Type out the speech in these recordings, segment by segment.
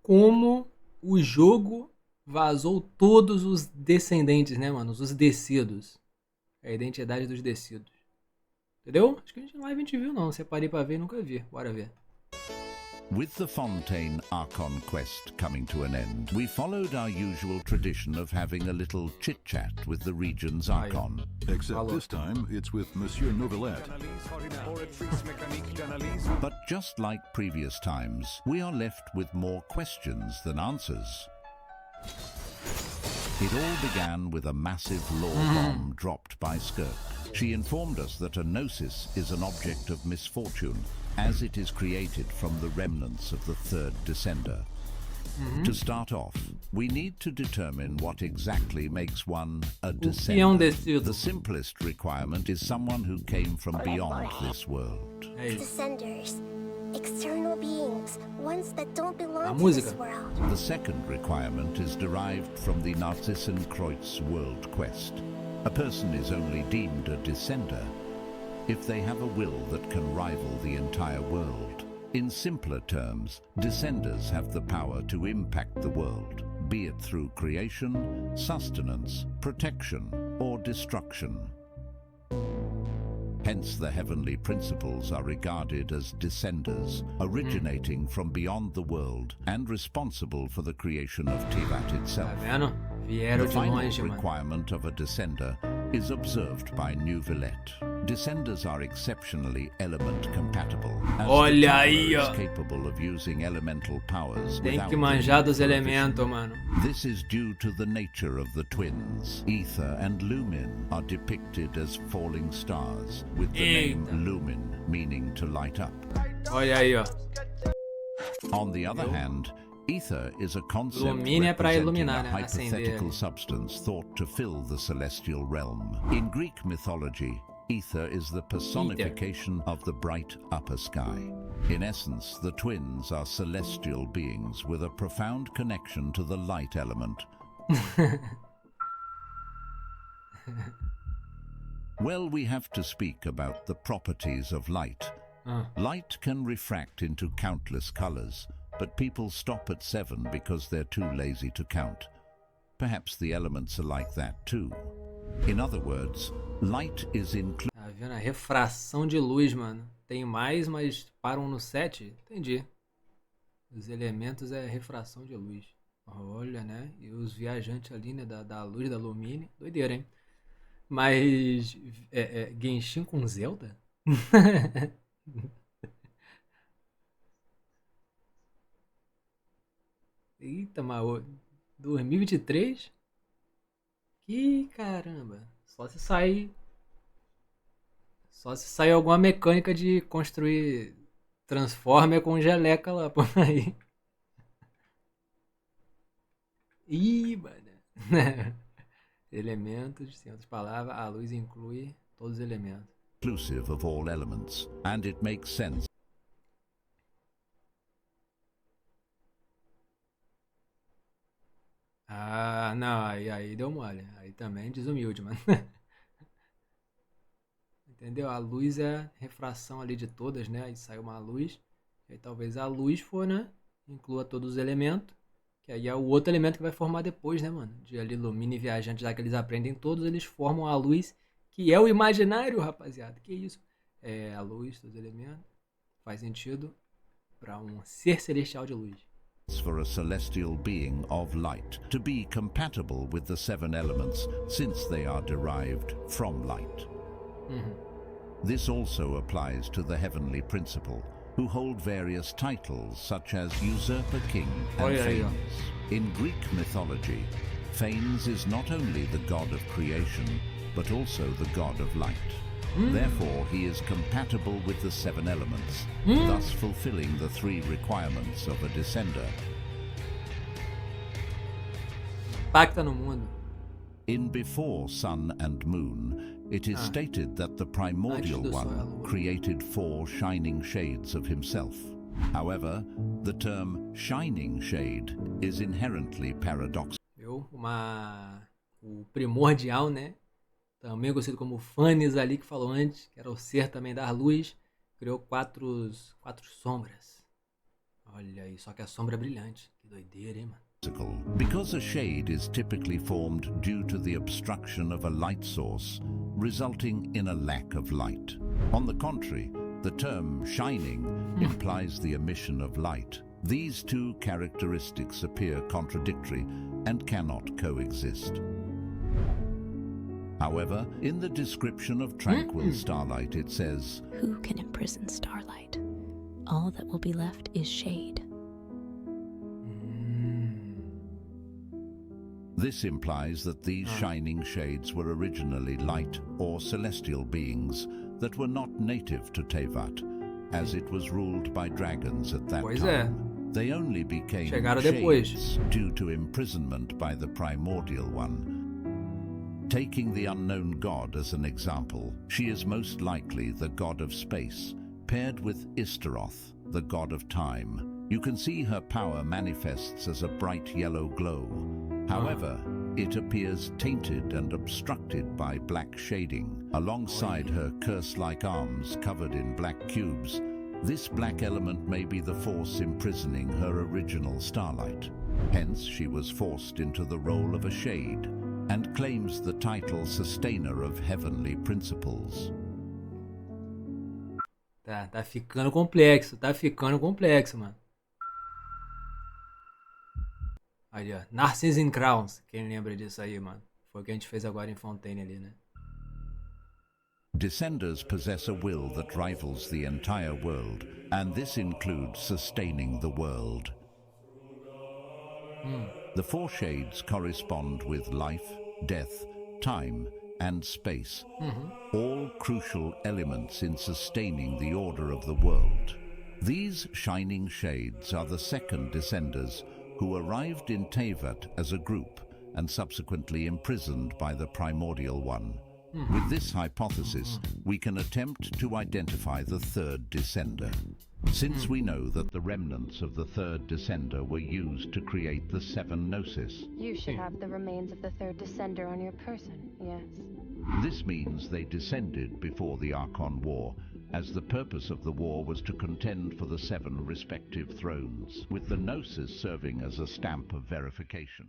como o jogo vazou todos os descendentes, né, mano? Os descidos. É a identidade dos descidos. Entendeu? Acho que a gente viu, não. Separei pra ver e nunca vi. Bora ver. With the Fontaine Archon quest coming to an end, we followed our usual tradition of having a little chit-chat with the region's Archon. Except this time, it's with Monsieur Novelette. But just like previous times, we are left with more questions than answers. It all began with a massive lore bomb dropped by Skirk. She informed us that a gnosis is an object of misfortune, as it is created from the remnants of the third descender. To start off, we need to determine what exactly makes one a descender. The simplest requirement is someone who came from beyond this world. Descenders. External beings, ones that don't belong to this world. The second requirement is derived from the Narcissenkreuz world quest. A person is only deemed a descender if they have a will that can rival the entire world. In simpler terms, descenders have the power to impact the world, be it through creation, sustenance, protection, or destruction. Hence the heavenly principles are regarded as descenders, originating from beyond the world and responsible for the creation of Tivat itself. The final requirement of a descender is observed by Novelette. Descenders are exceptionally element compatible, as the Tower is capable of using elemental powers without This is due to the nature of the twins. Ether and Lumin are depicted as falling stars, with the name Lumin meaning to light up. On the other hand, ether is a concept representing a hypothetical substance thought to fill the celestial realm. In Greek mythology, ether is the personification of the bright upper sky. In essence, the twins are celestial beings with a profound connection to the light element. Well, we have to speak about the properties of light. Light can refract into countless colors, but people stop at 7 because they're too lazy to count. Perhaps the elements are like that too. In other words, light is included. Tá vendo? A refração de luz, mano. Tem mais, mas param no 7? Entendi. Os elementos é refração de luz. Olha, né? E os viajantes ali, né? Da luz, da Lumine. Doideira, hein? Mas... Genshin com Zelda? Eita, mas 2023? Que caramba. Só se sair alguma mecânica de construir Transformer com geleca lá por aí. Ih, mano. Elementos, sem outras palavras, a luz inclui todos os elementos. Inclusive of all elements, and it makes sense. Ah, não, aí deu mole. Aí também desumilde, mano. Entendeu? A luz é a refração ali de todas, né? Aí sai uma luz. Aí talvez a luz for, né? Inclua todos os elementos. Que aí é o outro elemento que vai formar depois, né, mano? De ali, Lumine e Viajante, já que eles aprendem todos, eles formam a luz, que é o imaginário, rapaziada. Que isso? É a luz dos elementos. Faz sentido para um ser celestial de luz. For a celestial being of light to be compatible with the 7 elements, since they are derived from light. This also applies to the heavenly principle, who hold various titles such as Usurper King and Phanes. In Greek mythology, Phanes is not only the god of creation, but also the god of light. Therefore, he is compatible with the 7 elements, thus fulfilling the 3 requirements of a descender. Impacta no mundo. In Before Sun and Moon, it is stated that the primordial one created 4 shining shades of himself. However, the term shining shade is inherently paradoxical. O primordial, né? Também conhecido como Phanes ali, que falou antes, que era o ser também da luz, criou quatro sombras. Olha aí, só que a sombra é brilhante. Que doideira, hein, mano? Because a shade is typically formed due to the obstruction of a light source, resulting in a lack of light. On the contrary, the term shining implies the emission of light. These two characteristics appear contradictory and cannot coexist. However, in the description of tranquil starlight, it says, "Who can imprison starlight? All that will be left is shade." This implies that these shining shades were originally light or celestial beings that were not native to Teyvat, as it was ruled by dragons at that time. They only became shades due to imprisonment by the primordial one. Taking the unknown god as an example, she is most likely the god of space, paired with Istaroth, the god of time. You can see her power manifests as a bright yellow glow. However, it appears tainted and obstructed by black shading. Alongside her curse-like arms covered in black cubes, this black element may be the force imprisoning her original starlight. Hence, she was forced into the role of a shade and claims the title Sustainer of Heavenly Principles. Tá ficando complexo, mano. Ali, ó. Narcissus in Crowns. Quem lembra disso aí, mano? Foi o que a gente fez agora em Fontaine ali, né? Descenders possess a will that rivals the entire world, and this includes sustaining the world. The four shades correspond with life, death, time, and space, all crucial elements in sustaining the order of the world. These shining shades are the second descenders who arrived in Teyvat as a group and subsequently imprisoned by the primordial one. With this hypothesis, we can attempt to identify the third descender. Since we know that the remnants of the third descender were used to create the seven gnosis. You should have the remains of the third descender on your person, yes. This means they descended before the Archon War, as the purpose of the war was to contend for the seven respective thrones, with the gnosis serving as a stamp of verification.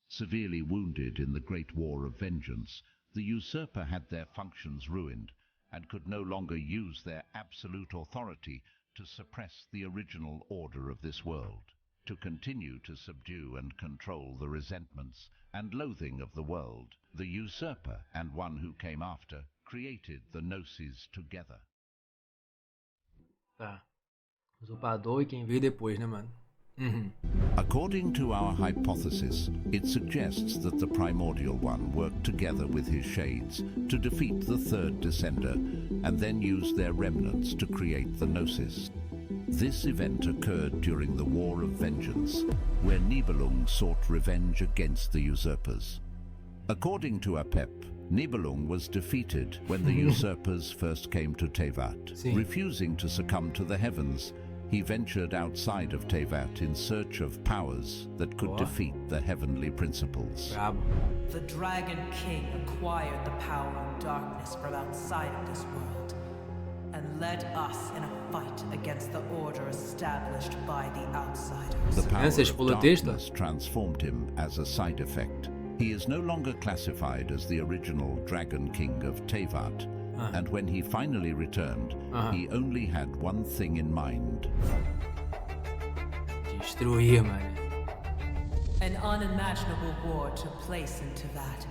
Severely wounded in the Great War of Vengeance, the usurper had their functions ruined and could no longer use their absolute authority to suppress the original order of this world, to continue to subdue and control the resentments and loathing of the world. The usurper and one who came after created the gnosis together. Tá. Usurpador e quem veio depois, né, mano? According to our hypothesis, it suggests that the primordial one worked together with his shades to defeat the third descender and then used their remnants to create the gnosis. This event occurred during the War of Vengeance, where Nibelung sought revenge against the usurpers. According to Apep, Nibelung was defeated when the usurpers first came to Teyvat. Refusing to succumb to the heavens, he ventured outside of Teyvat in search of powers that could defeat the heavenly principles. The Dragon King acquired the power of darkness from outside of this world and led us in a fight against the order established by the outsiders. The power of darkness transformed him as a side effect. He is no longer classified as the original Dragon King of Teyvat, and when he finally returned, he only had one thing in mind. Destruir, mano. An unimaginable war took place into that,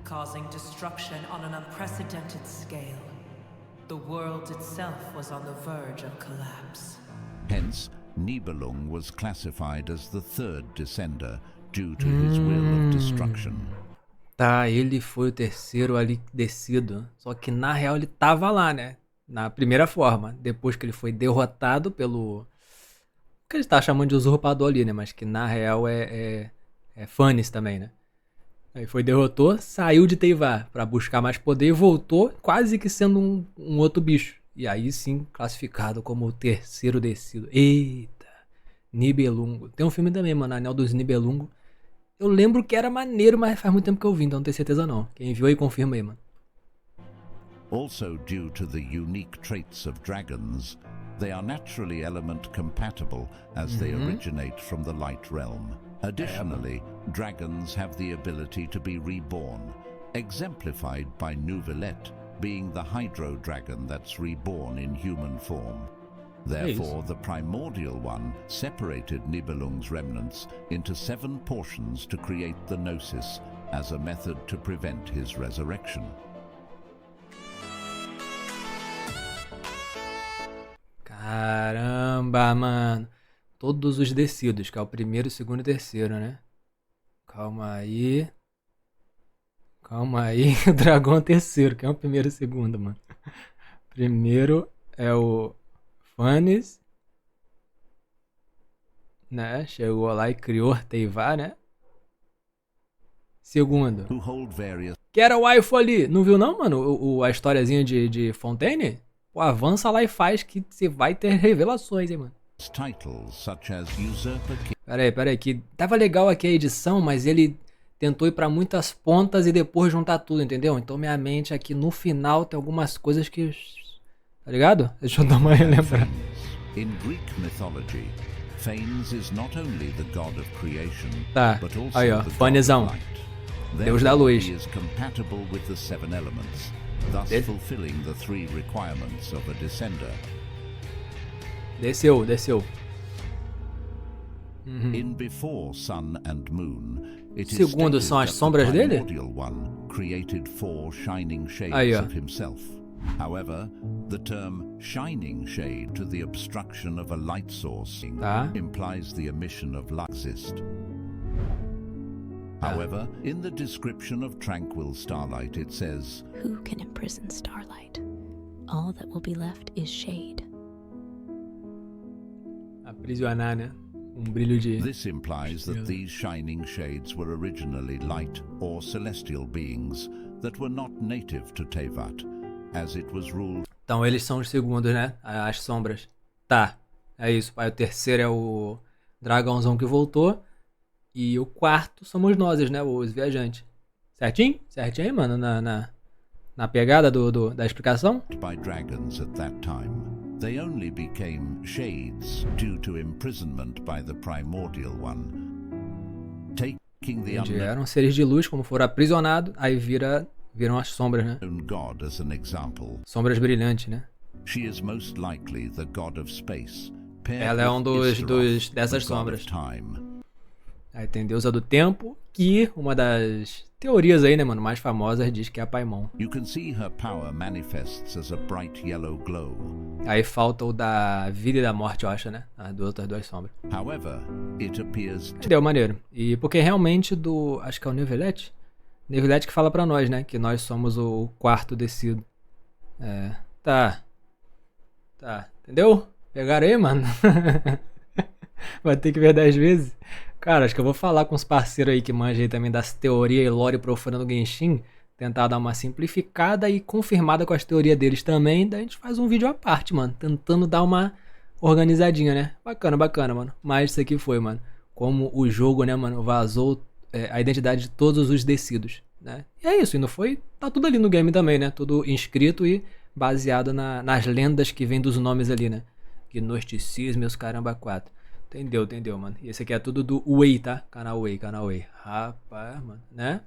causing destruction on an unprecedented scale. The world itself was on the verge of collapse. Hence, Nibelung was classified as the third descender due to his will of destruction. Tá, ele foi o terceiro ali descido. Só que na real ele tava lá, né? Na primeira forma. Depois que ele foi derrotado pelo... O que ele tá chamando de usurpador ali, né? Mas que na real é Fannis também, né? Aí derrotou, saiu de Teyvat pra buscar mais poder e voltou quase que sendo um outro bicho. E aí sim, classificado como o terceiro descido. Eita! Nibelungo. Tem um filme também, mano, Anel dos Nibelungo. Eu lembro que era maneiro, mas faz muito tempo que eu vi, então não tenho certeza não. Quem viu aí, confirma aí, mano. Also, due to the unique traits of dragons, they are naturally element compatible as they originate from the light realm. Additionally, dragons have the ability to be reborn, exemplified by Nouvelette being the hydro dragon that's reborn in human form. Therefore, the primordial one separated Nibelung's remnants into 7 portions to create the Gnosis as a method to prevent his resurrection. Caramba, mano. Todos os Descidos, que é o primeiro, segundo e terceiro, né? Calma aí. Calma aí. O dragão é o terceiro, que é o primeiro e segundo, mano. Primeiro é o Phanes, né? Chegou lá e criou Teivá, né? Segundo, que era o waifu ali. Não viu não, mano? A historiazinha de Fontaine? Pô, avança lá e faz que você vai ter revelações, hein, mano. Peraí, que tava legal aqui a edição, mas ele tentou ir pra muitas pontas e depois juntar tudo, entendeu? Então minha mente aqui no final tem algumas coisas que... Tá ligado? Deixa eu dar uma relembrada. In Greek mythology, Phanes is not only the god of creation, tá, but also aí ó, the Phanesão, god of light. Deus da luz. He is compatible with the 7 elements, thus fulfilling the 3 requirements of a descender. Desceu. In Before Sun and Moon, it is segundo são as sombras dele? One created 4 shining shades aí, ó. of himself. However, the term shining shade to the obstruction of a light source implies the emission of light exist. However, in the description of tranquil starlight it says, "Who can imprison starlight? All that will be left is shade." Aprisionar, né? Brilho de... This implies that these shining shades were originally light or celestial beings that were not native to Teyvat, as it was ruled. Então eles são os segundos, né? As sombras. Tá, é isso, pai. O terceiro é o dragãozão que voltou. E o quarto somos nós, né? Os viajantes. Certinho? Certinho aí, mano? Na pegada da explicação? By dragons at that time. They only became shades due to imprisonment by the primordial one. Taking the eram seres de luz, como foram aprisionados, aí viram as sombras, né? God as an example. Sombras brilhantes, né? She is most likely the god of space. Ela é dessas sombras. Aí tem deusa do tempo, que uma das teorias aí, né, mano, mais famosas diz que é a Paimon. You can see her power manifests as a bright yellow glow. Aí falta o da vida e da morte, eu acho, né? As outras duas sombras. However, it appears deu maneiro. E porque realmente acho que é o Nouvelette que fala pra nós, né, que nós somos o quarto descido. Tá, entendeu? Pegaram aí, mano? Vai ter que ver 10 vezes. Cara, acho que eu vou falar com os parceiros aí que manjam aí também das teorias e lore profana do Genshin. Tentar dar uma simplificada e confirmada com as teorias deles também. Daí a gente faz um vídeo à parte, mano. Tentando dar uma organizadinha, né? Bacana, mano. Mas isso aqui foi, mano. Como o jogo, né, mano, vazou a identidade de todos os Descidos, né? E é isso, e não foi... Tá tudo ali no game também, né? Tudo inscrito e baseado nas lendas que vem dos nomes ali, né? Gnosticismo e os caramba 4. Entendeu, mano. E esse aqui é tudo do Way, tá? Canal Way. Rapaz, mano, né?